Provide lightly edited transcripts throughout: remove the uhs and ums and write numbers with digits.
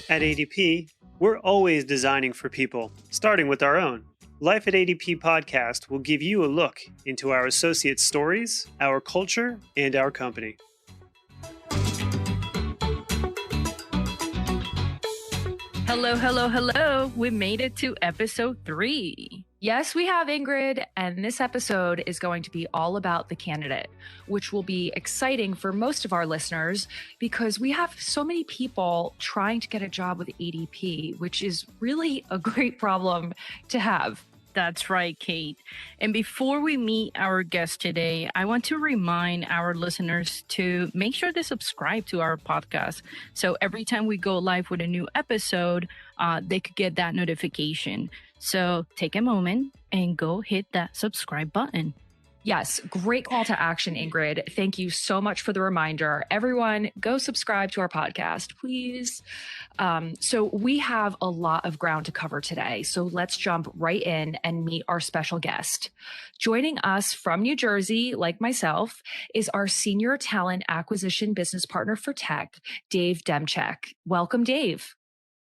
At ADP, we're always designing for people, starting with our own. Life at ADP podcast will give you a look into our associates' stories, our culture, and our company. Hello. We made it to episode 3. Yes, we have, Ingrid, and this episode is going to be all about the candidate, which will be exciting for most of our listeners because we have so many people trying to get a job with ADP, which is really a great problem to have. That's right, Kate. And before we meet our guest today, I want to remind our listeners to make sure to subscribe to our podcast. So every time we go live with a new episode, they could get that notification. So take a moment and go hit that subscribe button. Yes, great call to action, Ingrid. Thank you so much for the reminder. Everyone, go subscribe to our podcast, please. So we have a lot of ground to cover today. So let's jump right in and meet our special guest. Joining us from New Jersey, like myself, is our Senior Talent Acquisition Business Partner for Tech, Dave Demchik. Welcome, Dave.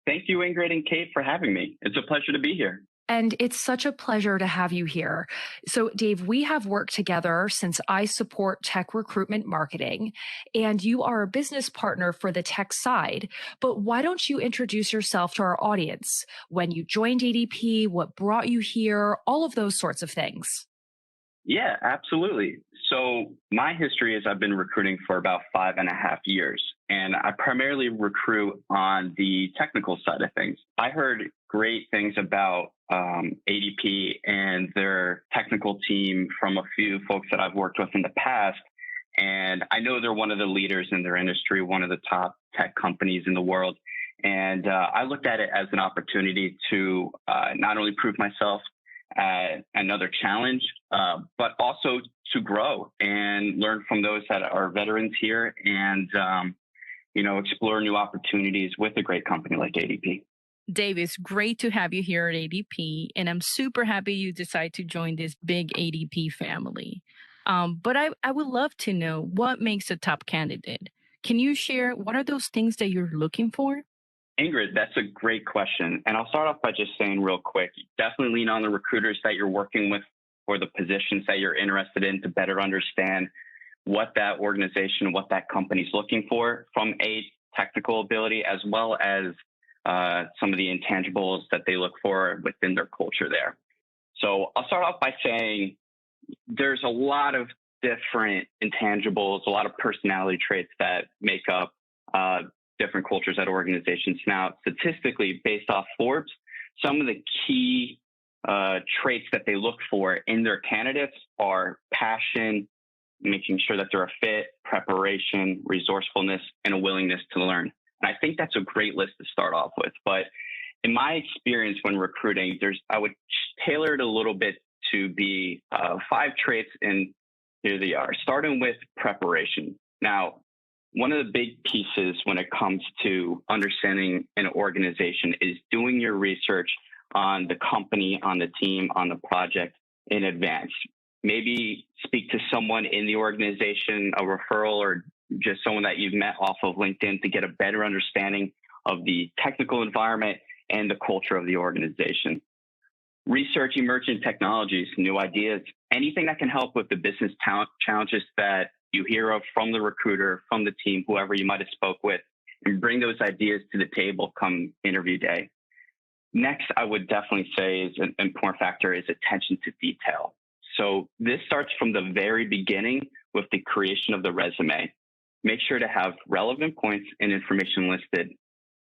Thank you, Ingrid and Kate, for having me. It's a pleasure to be here. And it's such a pleasure to have you here. So, Dave, we have worked together since I support tech recruitment marketing, and you are a business partner for the tech side. But why don't you introduce yourself to our audience? When you joined ADP, what brought you here, all of those sorts of things. Yeah, absolutely. So my history is I've been recruiting for about 5.5 years, and I primarily recruit on the technical side of things. I heard great things about ADP and their technical team from a few folks that I've worked with in the past. And I know they're one of the leaders in their industry, one of the top tech companies in the world. And I looked at it as an opportunity to not only prove myself at another challenge, but also to grow and learn from those that are veterans here and, explore new opportunities with a great company like ADP. Dave, it's great to have you here at ADP, and I'm super happy you decided to join this big ADP family. But I would love to know what makes a top candidate. Can you share what are those things that you're looking for? Ingrid, that's a great question. And I'll start off by just saying real quick, definitely lean on the recruiters that you're working with for the positions that you're interested in to better understand what that organization, what that company's looking for from a technical ability, as well as some of the intangibles that they look for within their culture there. So I'll start off by saying there's a lot of different intangibles, a lot of personality traits that make up different cultures at organizations. Now, statistically, based off Forbes, some of the key traits that they look for in their candidates are passion, making sure that they're a fit, preparation, resourcefulness, and a willingness to learn. And I think that's a great list to start off with. But in my experience when recruiting, I would tailor it a little bit to be 5 traits, and here they are, starting with preparation. Now, one of the big pieces when it comes to understanding an organization is doing your research on the company, on the team, on the project in advance. Maybe speak to someone in the organization, a referral, or just someone that you've met off of LinkedIn to get a better understanding of the technical environment and the culture of the organization. Research emerging technologies, new ideas, anything that can help with the business challenges that you hear of from the recruiter, from the team, whoever you might have spoke with, and bring those ideas to the table come interview day. Next, I would definitely say is an important factor is attention to detail. So this starts from the very beginning with the creation of the resume. Make sure to have relevant points and information listed.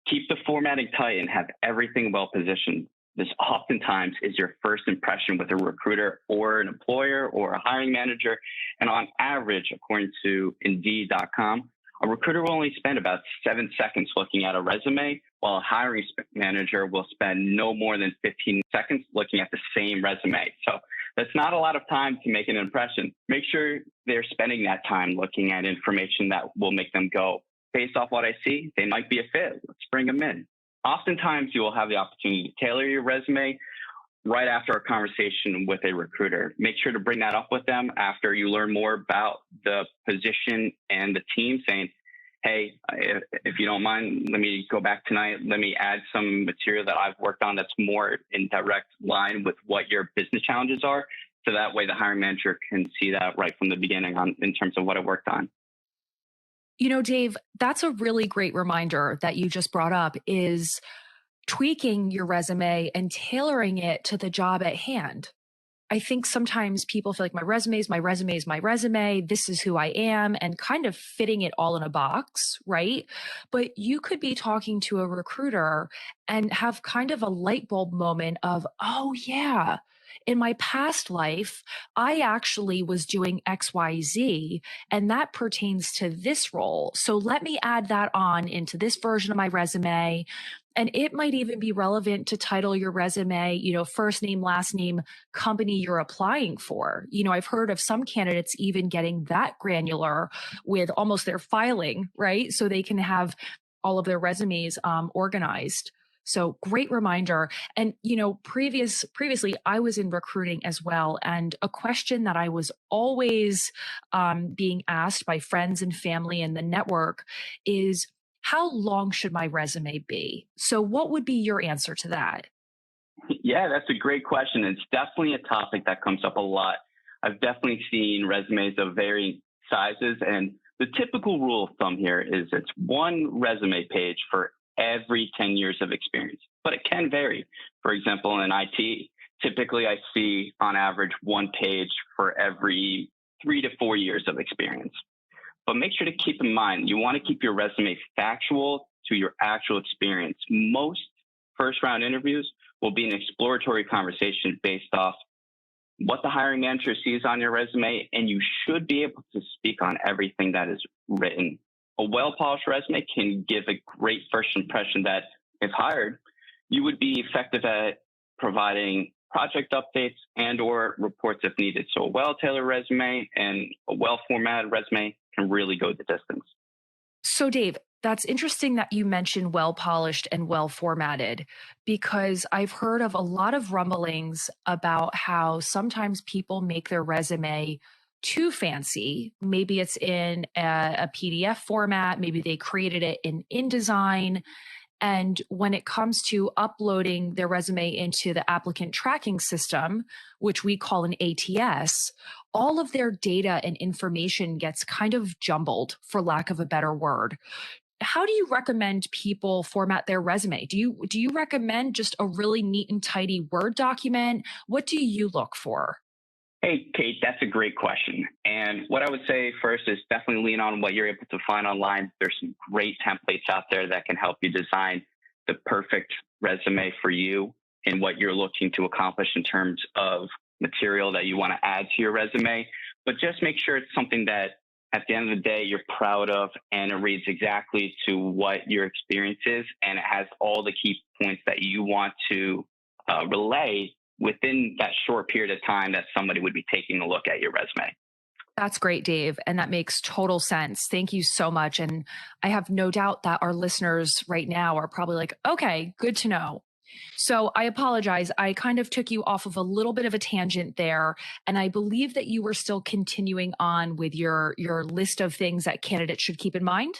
Keep the formatting tight and have everything well positioned. This oftentimes is your first impression with a recruiter or an employer or a hiring manager. And on average, according to Indeed.com, a recruiter will only spend about 7 seconds looking at a resume, while a hiring manager will spend no more than 15 seconds looking at the same resume. So that's not a lot of time to make an impression. Make sure they're spending that time looking at information that will make them go, based off what I see, they might be a fit. Let's bring them in. Oftentimes, you will have the opportunity to tailor your resume right after a conversation with a recruiter. Make sure to bring that up with them after you learn more about the position and the team, saying, hey, if you don't mind, let me go back tonight. Let me add some material that I've worked on that's more in direct line with what your business challenges are. So that way the hiring manager can see that right from the beginning in terms of what I worked on. You know, Dave, that's a really great reminder that you just brought up is tweaking your resume and tailoring it to the job at hand. I think sometimes people feel like my resume is my resume is my resume. This is who I am, and kind of fitting it all in a box, right? But you could be talking to a recruiter and have kind of a light bulb moment of, oh, yeah, in my past life, I actually was doing XYZ, and that pertains to this role. So let me add that on into this version of my resume. And it might even be relevant to title your resume, you know, first name, last name, company you're applying for. You know, I've heard of some candidates even getting that granular with almost their filing, right? So they can have all of their resumes organized. So great reminder. And, you know, previously I was in recruiting as well. And a question that I was always being asked by friends and family in the network is, how long should my resume be? So what would be your answer to that? Yeah, that's a great question. It's definitely a topic that comes up a lot. I've definitely seen resumes of varying sizes, and the typical rule of thumb here is it's one resume page for every 10 years of experience, but it can vary. For example, in IT, typically I see on average one page for every 3 to 4 years of experience. But make sure to keep in mind, you want to keep your resume factual to your actual experience. Most first round interviews will be an exploratory conversation based off what the hiring manager sees on your resume, and you should be able to speak on everything that is written. A well-polished resume can give a great first impression that, if hired, you would be effective at providing project updates and or reports if needed. So a well-tailored resume and a well-formatted resume can really go the distance. So Dave, that's interesting that you mentioned well-polished and well-formatted, because I've heard of a lot of rumblings about how sometimes people make their resume too fancy. Maybe it's in a PDF format. Maybe they created it in InDesign. And when it comes to uploading their resume into the applicant tracking system, which we call an ATS, all of their data and information gets kind of jumbled, for lack of a better word. How do you recommend people format their resume? Do you recommend just a really neat and tidy Word document? What do you look for? Hey, Kate, that's a great question. And what I would say first is definitely lean on what you're able to find online. There's some great templates out there that can help you design the perfect resume for you and what you're looking to accomplish in terms of material that you want to add to your resume. But just make sure it's something that at the end of the day, you're proud of, and it reads exactly to what your experience is, and it has all the key points that you want to relay within that short period of time that somebody would be taking a look at your resume. That's great, Dave. And that makes total sense. Thank you so much. And I have no doubt that our listeners right now are probably like, okay, good to know. So I apologize. I kind of took you off of a little bit of a tangent there. And I believe that you were still continuing on with your list of things that candidates should keep in mind.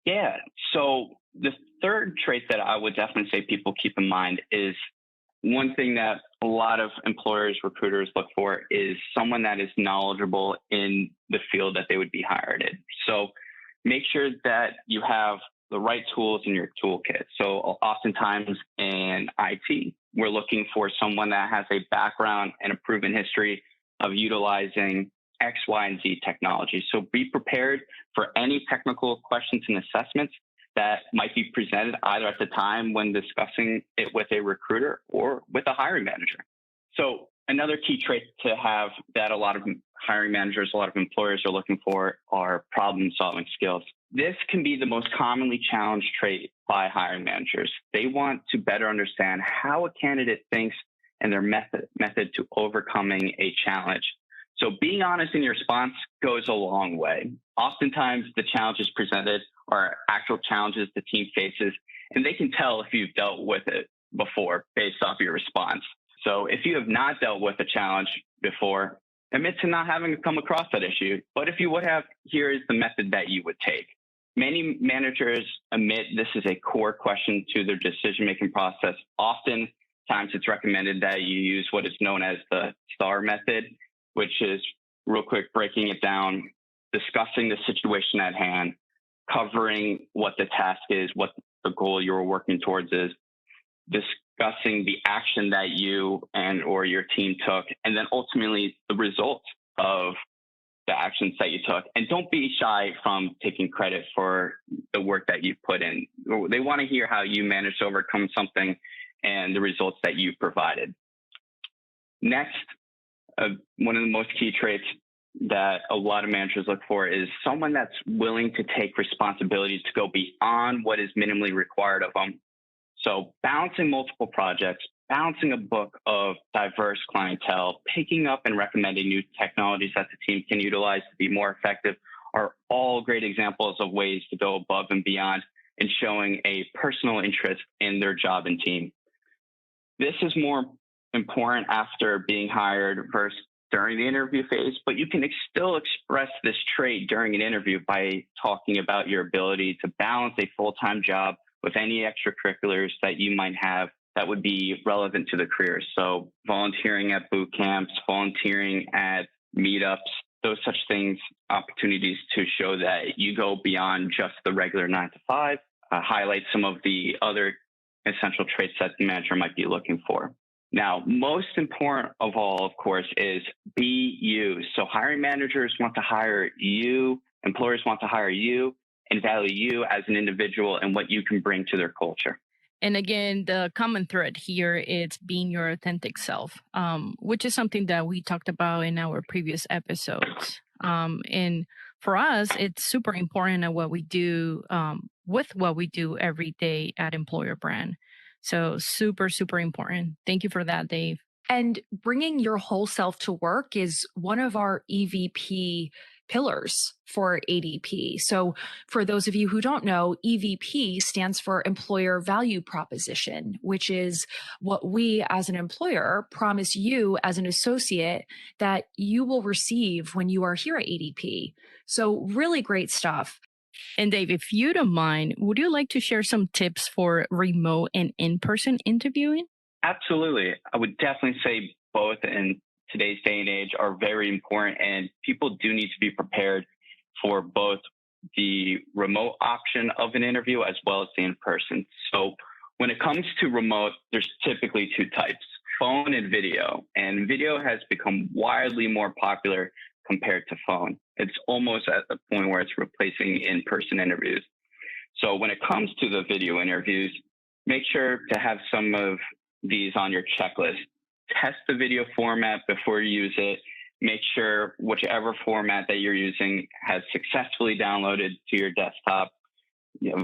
Yeah. So the third trait that I would definitely say people keep in mind is one thing that a lot of employers, recruiters look for is someone that is knowledgeable in the field that they would be hired in. So make sure that you have the right tools in your toolkit. So oftentimes in IT, we're looking for someone that has a background and a proven history of utilizing X, Y, and Z technology. So be prepared for any technical questions and assessments that might be presented either at the time when discussing it with a recruiter or with a hiring manager. So another key trait to have that a lot of hiring managers, a lot of employers are looking for are problem-solving skills. This can be the most commonly challenged trait by hiring managers. They want to better understand how a candidate thinks and their method to overcoming a challenge. So being honest in your response goes a long way. Oftentimes, the challenges presented are actual challenges the team faces, and they can tell if you've dealt with it before based off your response. So if you have not dealt with a challenge before, admit to not having come across that issue. But if you would have, here is the method that you would take. Many managers admit this is a core question to their decision-making process. Oftentimes it's recommended that you use what is known as the STAR method, which is, real quick, breaking it down, discussing the situation at hand, covering what the task is, what the goal you're working towards is, discussing the action that you and or your team took, and then ultimately the results of the actions that you took. And don't be shy from taking credit for the work that you put in. They want to hear how you managed to overcome something and the results that you provided. Next, one of the most key traits that a lot of managers look for is someone that's willing to take responsibility to go beyond what is minimally required of them. So balancing multiple projects, balancing a book of diverse clientele, picking up and recommending new technologies that the team can utilize to be more effective are all great examples of ways to go above and beyond and showing a personal interest in their job and team. This is more important after being hired versus during the interview phase, but you can still express this trait during an interview by talking about your ability to balance a full-time job with any extracurriculars that you might have that would be relevant to the career. So volunteering at boot camps, volunteering at meetups, those such things, opportunities to show that you go beyond just the regular 9 to 5, highlight some of the other essential traits that the manager might be looking for. Now, most important of all, of course, is be you. So hiring managers want to hire you, employers want to hire you, and value you as an individual and what you can bring to their culture. And again, the common thread here is being your authentic self, which is something that we talked about in our previous episodes. And for us, it's super important at what we do with what we do every day at Employer Brand. So super, super important. Thank you for that, Dave. And bringing your whole self to work is one of our EVP pillars for ADP. So for those of you who don't know, EVP stands for Employer Value Proposition, which is what we as an employer promise you as an associate that you will receive when you are here at ADP. So really great stuff. And Dave, if you don't mind, would you like to share some tips for remote and in-person interviewing? Absolutely. I would definitely say both in today's day and age are very important, and people do need to be prepared for both the remote option of an interview as well as the in-person. So when it comes to remote, there's typically two types, phone and video. And video has become widely more popular compared to phone. It's almost at the point where it's replacing in-person interviews. So when it comes to the video interviews, make sure to have some of these on your checklist. Test the video format before you use it. Make sure whichever format that you're using has successfully downloaded to your desktop.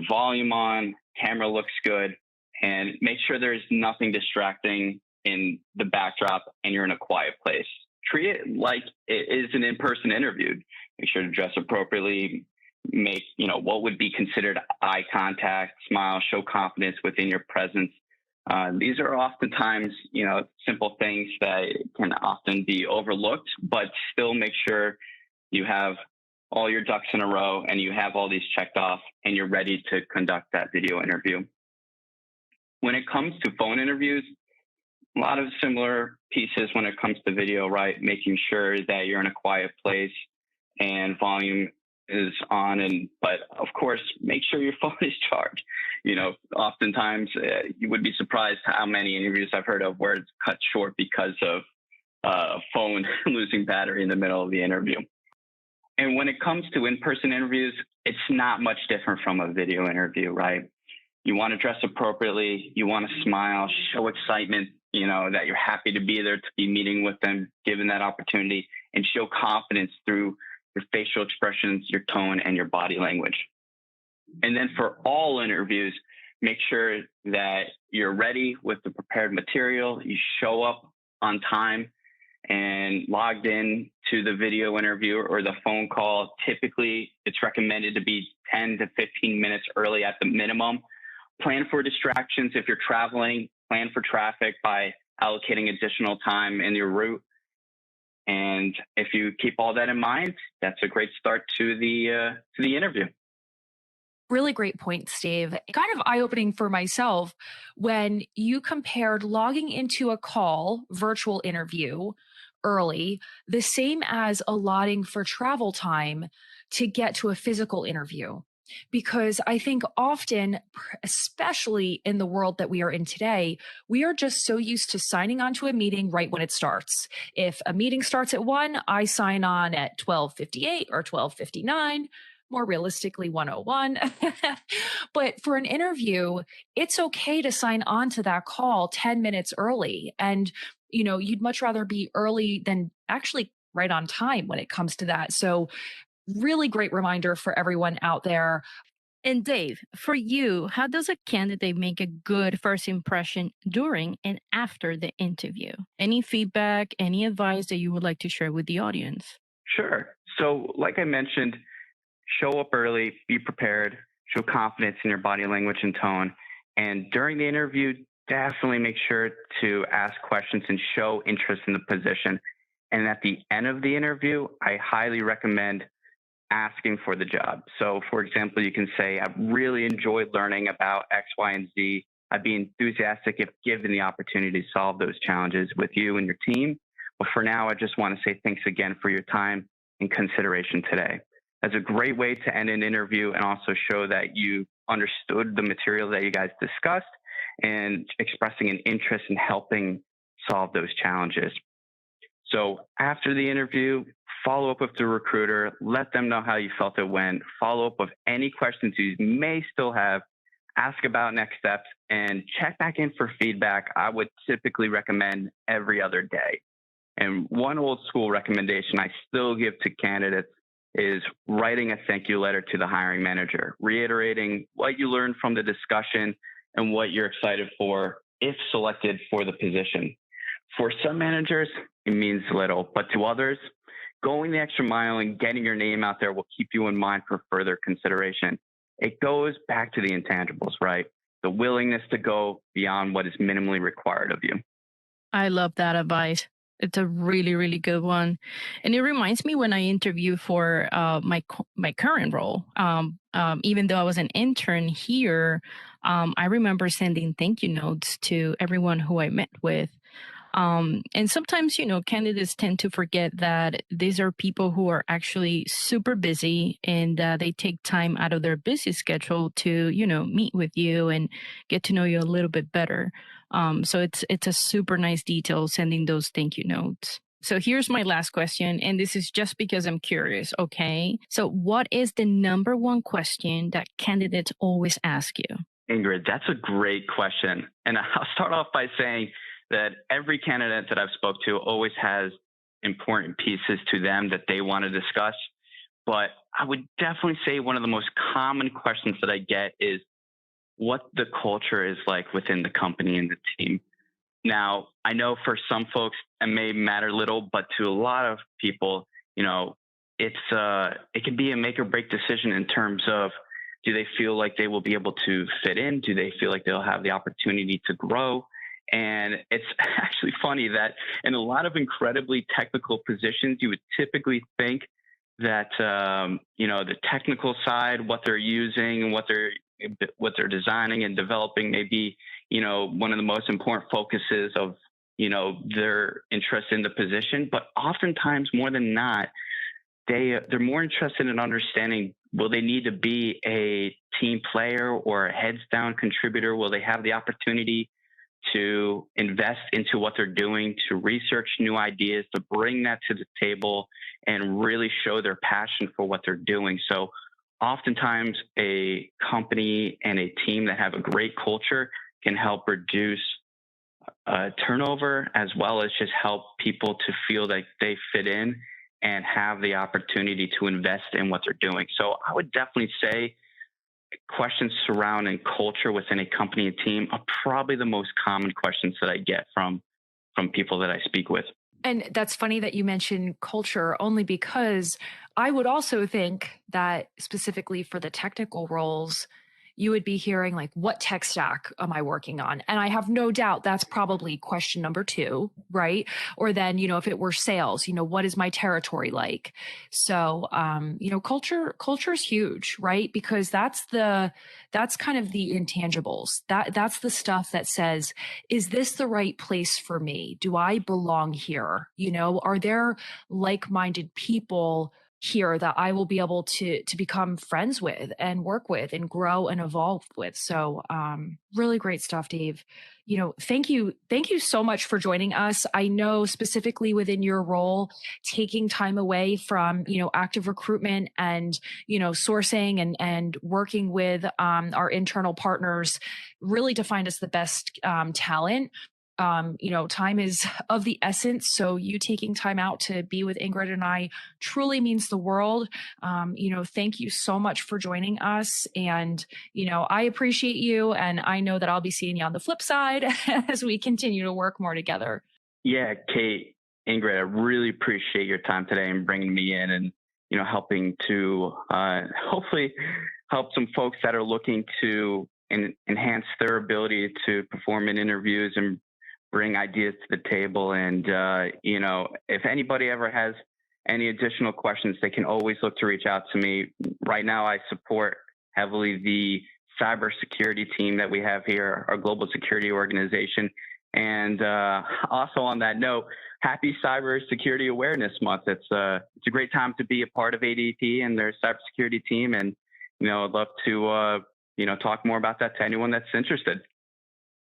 Volume on, camera looks good, and make sure there's nothing distracting in the backdrop and you're in a quiet place. Treat it like it is an in-person interview. Make sure to dress appropriately, make, what would be considered eye contact, smile, show confidence within your presence. These are oftentimes, simple things that can often be overlooked, but still make sure you have all your ducks in a row and you have all these checked off and you're ready to conduct that video interview. When it comes to phone interviews, a lot of similar pieces when it comes to video, right? Making sure that you're in a quiet place and volume is on, but of course, make sure your phone is charged. Oftentimes you would be surprised how many interviews I've heard of where it's cut short because of phone losing battery in the middle of the interview. And when it comes to in-person interviews, it's not much different from a video interview, right? You want to dress appropriately. You want to smile, show excitement, that you're happy to be there, to be meeting with them, given that opportunity, and show confidence through your facial expressions, your tone, and your body language. And then for all interviews, make sure that you're ready with the prepared material. You show up on time and logged in to the video interview or the phone call. Typically, it's recommended to be 10 to 15 minutes early at the minimum. Plan for distractions if you're traveling. Plan for traffic by allocating additional time in your route. And if you keep all that in mind, that's a great start to the interview. Really great point, Steve. Kind of eye-opening for myself when you compared logging into a call, virtual interview early, the same as allotting for travel time to get to a physical interview. Because I think often, especially in the world that we are in today, we are just so used to signing on to a meeting right when it starts. If a meeting starts at 1, I sign on at 12:58 or 12:59. More realistically, 101. But for an interview, it's okay to sign on to that call 10 minutes early. And, you'd much rather be early than actually right on time when it comes to that. So, really great reminder for everyone out there. And Dave, for you, how does a candidate make a good first impression during and after the interview? Any feedback, any advice that you would like to share with the audience? Sure. So, like I mentioned, show up early, be prepared, show confidence in your body language and tone. And during the interview, definitely make sure to ask questions and show interest in the position. And at the end of the interview, I highly recommend asking for the job. So, for example, you can say, I've really enjoyed learning about X, Y, and Z. I'd be enthusiastic if given the opportunity to solve those challenges with you and your team. But for now, I just want to say thanks again for your time and consideration today. That's a great way to end an interview and also show that you understood the material that you guys discussed and expressing an interest in helping solve those challenges. So after the interview, follow up with the recruiter, let them know how you felt it went, follow up with any questions you may still have, ask about next steps, and check back in for feedback. I would typically recommend every other day. And one old school recommendation I still give to candidates is writing a thank you letter to the hiring manager, reiterating what you learned from the discussion and what you're excited for if selected for the position. For some managers, it means little, but to others, going the extra mile and getting your name out there will keep you in mind for further consideration. It goes back to the intangibles, right? The willingness to go beyond what is minimally required of you. I love that advice. It's a really, really good one, and it reminds me when I interview for my current role. Even though I was an intern here, I remember sending thank you notes to everyone who I met with. And sometimes, candidates tend to forget that these are people who are actually super busy and they take time out of their busy schedule to, meet with you and get to know you a little bit better. So it's a super nice detail sending those thank you notes. So here's my last question, and this is just because I'm curious, okay? So what is the number one question that candidates always ask you? Ingrid, that's a great question. And I'll start off by saying that every candidate that I've spoke to always has important pieces to them that they want to discuss. But I would definitely say one of the most common questions that I get is what the culture is like within the company and the team. Now, I know for some folks it may matter little, but to a lot of people, it can be a make or break decision in terms of, do they feel like they will be able to fit in? Do they feel like they'll have the opportunity to grow? And it's actually funny that in a lot of incredibly technical positions, you would typically think that, the technical side, what they're using, what they're designing and developing may be, one of the most important focuses of, their interest in the position. But oftentimes, more than not, they're more interested in understanding, will they need to be a team player or a heads down contributor? Will they have the opportunity to invest into what they're doing, to research new ideas, to bring that to the table and really show their passion for what they're doing? So oftentimes a company and a team that have a great culture can help reduce turnover, as well as just help people to feel like they fit in and have the opportunity to invest in what they're doing. So I would definitely say questions surrounding culture within a company and team are probably the most common questions that I get from people that I speak with. And that's funny that you mentioned culture, only because I would also think that specifically for the technical roles, you would be hearing like, what tech stack am I working on? And I have no doubt that's probably question number 2, right? Or then, if it were sales, what is my territory like? So, culture is huge, right? Because that's kind of the intangibles. That's the stuff that says, is this the right place for me? Do I belong here? Are there like-minded people here that I will be able to become friends with and work with and grow and evolve with? So really great stuff, Dave. Thank you so much for joining us. I know specifically within your role, taking time away from active recruitment and sourcing and working with our internal partners really to find us the best talent. Time is of the essence. So you taking time out to be with Ingrid and I truly means the world. Thank you so much for joining us. And, I appreciate you. And I know that I'll be seeing you on the flip side as we continue to work more together. Yeah, Kate, Ingrid, I really appreciate your time today and bringing me in and, helping to hopefully help some folks that are looking to enhance their ability to perform in interviews and bring ideas to the table. And, if anybody ever has any additional questions, they can always look to reach out to me. Right now, I support heavily the cybersecurity team that we have here, our global security organization. And also on that note, happy Cybersecurity Awareness Month. It's a great time to be a part of ADP and their cybersecurity team. And, I'd love to, talk more about that to anyone that's interested.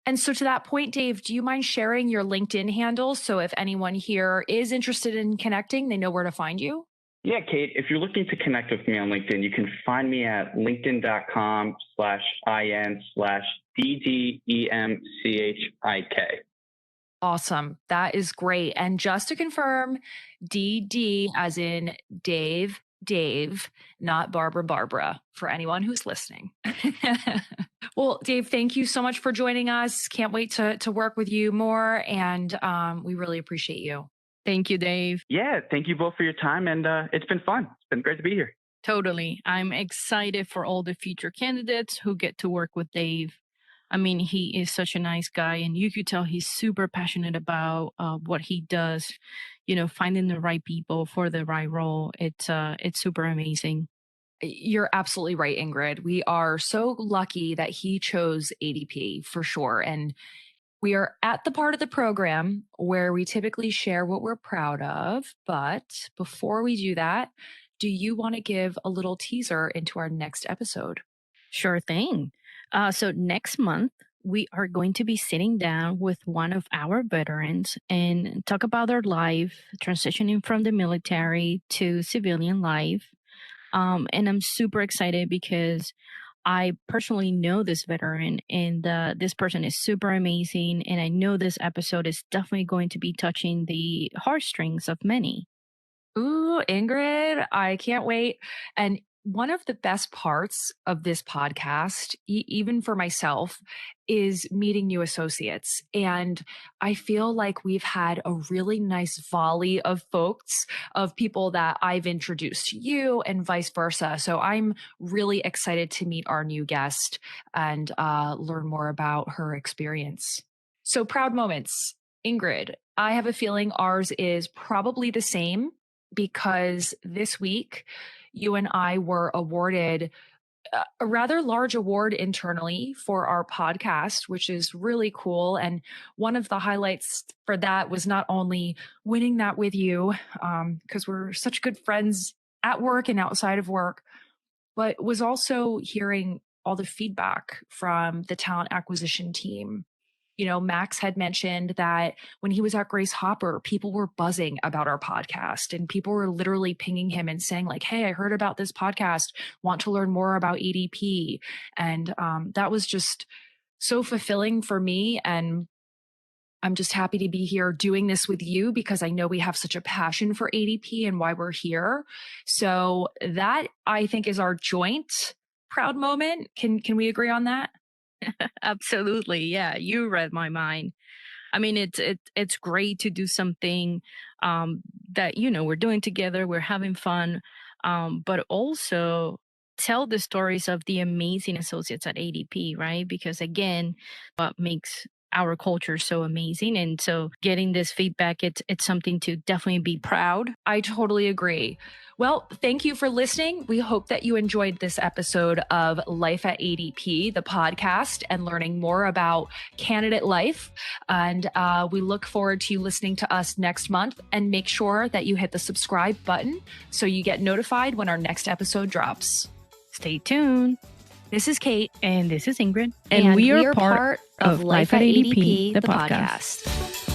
And so to that point, Dave, do you mind sharing your LinkedIn handle? So if anyone here is interested in connecting, they know where to find you? Yeah, Kate, if you're looking to connect with me on LinkedIn, you can find me at linkedin.com/in/DDEMCHIK. Awesome. That is great. And just to confirm, DD as in Dave, not Barbara, for anyone who's listening. Well, Dave, thank you so much for joining us. Can't wait to work with you more. And we really appreciate you. Thank you, Dave. Yeah, thank you both for your time. And it's been fun. It's been great to be here. Totally. I'm excited for all the future candidates who get to work with Dave. I mean, he is such a nice guy, and you could tell he's super passionate about what he does. Finding the right people for the right role. It's super amazing. You're absolutely right, Ingrid. We are so lucky that he chose ADP for sure. And we are at the part of the program where we typically share what we're proud of. But before we do that, do you want to give a little teaser into our next episode? Sure thing. So next month, we are going to be sitting down with one of our veterans and talk about their life, transitioning from the military to civilian life. And I'm super excited because I personally know this veteran, and this person is super amazing. And I know this episode is definitely going to be touching the heartstrings of many. Ooh, Ingrid, I can't wait. And one of the best parts of this podcast, even for myself, is meeting new associates. And I feel like we've had a really nice volley of folks, of people that I've introduced to you and vice versa. So I'm really excited to meet our new guest and learn more about her experience. So proud moments. Ingrid, I have a feeling ours is probably the same, because this week you and I were awarded a rather large award internally for our podcast, which is really cool. And one of the highlights for that was not only winning that with you, because we're such good friends at work and outside of work, but was also hearing all the feedback from the talent acquisition team. Max had mentioned that when he was at Grace Hopper, people were buzzing about our podcast, and people were literally pinging him and saying like, hey, I heard about this podcast, want to learn more about ADP. And that was just so fulfilling for me. And I'm just happy to be here doing this with you, because I know we have such a passion for ADP and why we're here. So that, I think, is our joint proud moment. Can we agree on that? Absolutely. Yeah, you read my mind. I mean, it's great to do something that we're doing together. We're having fun, but also tell the stories of the amazing associates at ADP, right? Because again, what makes our culture so amazing. And so getting this feedback, it's something to definitely be proud. I totally agree. Well, thank you for listening. We hope that you enjoyed this episode of Life at ADP, the podcast, and learning more about candidate life. And we look forward to you listening to us next month. And make sure that you hit the subscribe button so you get notified when our next episode drops. Stay tuned. This is Kate. And this is Ingrid. And we are part of Life at ADP, the podcast.